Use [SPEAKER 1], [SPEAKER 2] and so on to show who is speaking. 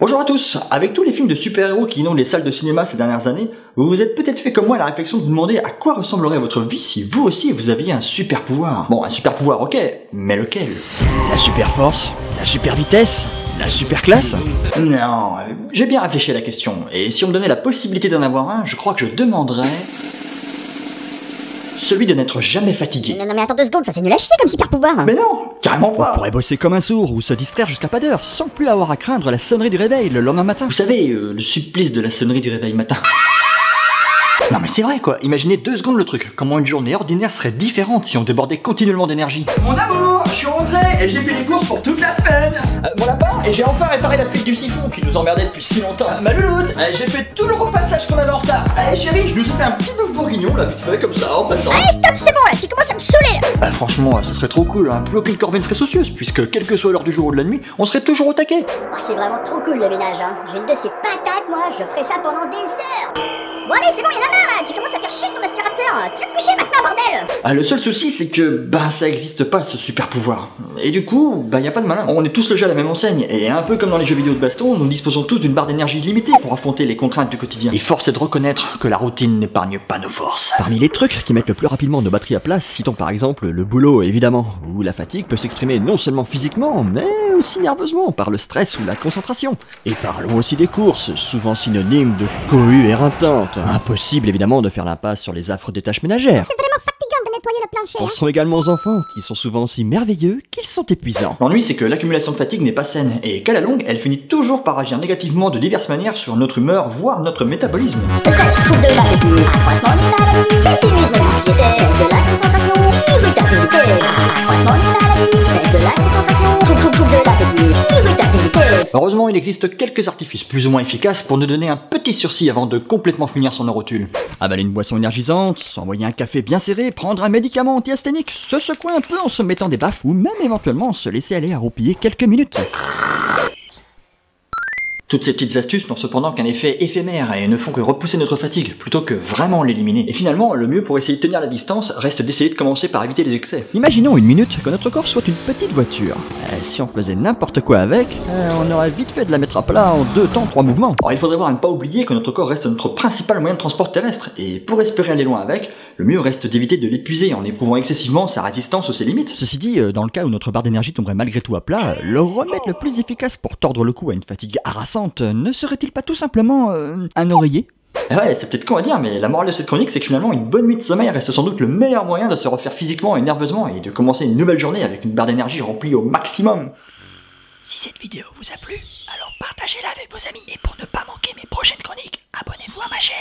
[SPEAKER 1] Bonjour à tous. Avec tous les films de super-héros qui inondent les salles de cinéma ces dernières années, vous vous êtes peut-être fait comme moi la réflexion de vous demander à quoi ressemblerait votre vie si vous aussi vous aviez un super pouvoir. Bon, un super pouvoir ok, mais lequel?
[SPEAKER 2] La super force, la super vitesse, la super classe?
[SPEAKER 1] Non, j'ai bien réfléchi à la question, et si on me donnait la possibilité d'en avoir un, je crois que je demanderais... celui de n'être jamais fatigué.
[SPEAKER 3] Non mais attends 2 secondes, ça c'est nul à chier comme super pouvoir.
[SPEAKER 1] Mais non, carrément
[SPEAKER 2] On
[SPEAKER 1] pas.
[SPEAKER 2] pourrait bosser comme un sourd ou se distraire jusqu'à pas d'heure sans plus avoir à craindre la sonnerie du réveil le lendemain matin.
[SPEAKER 1] Vous savez, le supplice de la sonnerie du réveil matin. Non mais c'est vrai quoi, imaginez 2 secondes le truc, comment une journée ordinaire serait différente si on débordait continuellement d'énergie. Mon amour, je suis rentré et j'ai fait les courses pour toute la semaine. Mon lapin, et j'ai enfin réparé la fuite du siphon qui nous emmerdait depuis si longtemps. Ma louloute, j'ai fait tout le repassage qu'on avait en retard. Chérie, je nous ai fait un petit bœuf bourguignon là vite fait comme ça en passant.
[SPEAKER 3] Allez stop, c'est bon là, tu commences à me saouler là.
[SPEAKER 1] Franchement, ça serait trop cool, hein. Plus aucune corvée ne serait soucieuse puisque quelle que soit l'heure du jour ou de la nuit, on serait toujours au taquet.
[SPEAKER 3] Oh, c'est vraiment trop cool le ménage hein. J'ai une de ces patates moi, je ferai ça pendant des heures. Bon allez c'est bon, y'en a marre là, tu commences à faire chier ton aspirateur. Tu vas te coucher maintenant bordel.
[SPEAKER 1] Le seul souci c'est que ça existe pas ce super pouvoir. Et du coup, y a pas de malin. On est tous logés à la même enseigne et un peu comme dans les jeux vidéo de baston, nous disposons tous d'une barre d'énergie limitée pour affronter les contraintes du quotidien. Et force est de reconnaître que la routine n'épargne pas nos forces.
[SPEAKER 2] Parmi les trucs qui mettent le plus rapidement nos batteries à place, citons par exemple le boulot évidemment, où la fatigue peut s'exprimer non seulement physiquement, mais aussi nerveusement par le stress ou la concentration. Et parlons aussi des courses, souvent synonymes de cohue éreintante. Impossible évidemment de faire l'impasse sur les affreux des tâches ménagères.
[SPEAKER 3] C'est vraiment fatigant de nettoyer la plancher.
[SPEAKER 2] Pensons également aux enfants, qui sont souvent si merveilleux qu'ils sont épuisants.
[SPEAKER 1] L'ennui c'est que l'accumulation de fatigue n'est pas saine et qu'à la longue, elle finit toujours par agir négativement de diverses manières sur notre humeur, voire notre métabolisme.
[SPEAKER 3] Le stress, trouble de l'appétit, accroissement des maladies, pessimisme, l'anxiété, de la concentration, irritabilité, accroissement des maladies, de la concentration, trouble de l'appétit, irritabilité.
[SPEAKER 1] Heureusement, il existe quelques artifices plus ou moins efficaces pour nous donner un petit sursis avant de complètement finir son rotule.
[SPEAKER 2] Avaler une boisson énergisante, s'envoyer un café bien serré, prendre un médicament anti-asthénique, se secouer un peu en se mettant des baffes ou même éventuellement se laisser aller à roupiller quelques minutes.
[SPEAKER 1] Toutes ces petites astuces n'ont cependant qu'un effet éphémère et ne font que repousser notre fatigue, plutôt que vraiment l'éliminer. Et finalement, le mieux pour essayer de tenir la distance reste d'essayer de commencer par éviter les excès.
[SPEAKER 2] Imaginons une minute que notre corps soit une petite voiture. Si on faisait n'importe quoi avec, on aurait vite fait de la mettre à plat en 2 temps 3 mouvements.
[SPEAKER 1] Alors il faudrait voir à ne pas oublier que notre corps reste notre principal moyen de transport terrestre, et pour espérer aller loin avec, le mieux reste d'éviter de l'épuiser en éprouvant excessivement sa résistance ou ses limites.
[SPEAKER 2] Ceci dit, dans le cas où notre barre d'énergie tomberait malgré tout à plat, le remède le plus efficace pour tordre le cou à une fatigue harassante ne serait-il pas tout simplement un oreiller?
[SPEAKER 1] Ouais, c'est peut-être con à dire, mais la morale de cette chronique, c'est que finalement, une bonne nuit de sommeil reste sans doute le meilleur moyen de se refaire physiquement et nerveusement et de commencer une nouvelle journée avec une barre d'énergie remplie au maximum.
[SPEAKER 2] Si cette vidéo vous a plu, alors partagez-la avec vos amis. Et pour ne pas manquer mes prochaines chroniques, abonnez-vous à ma chaîne.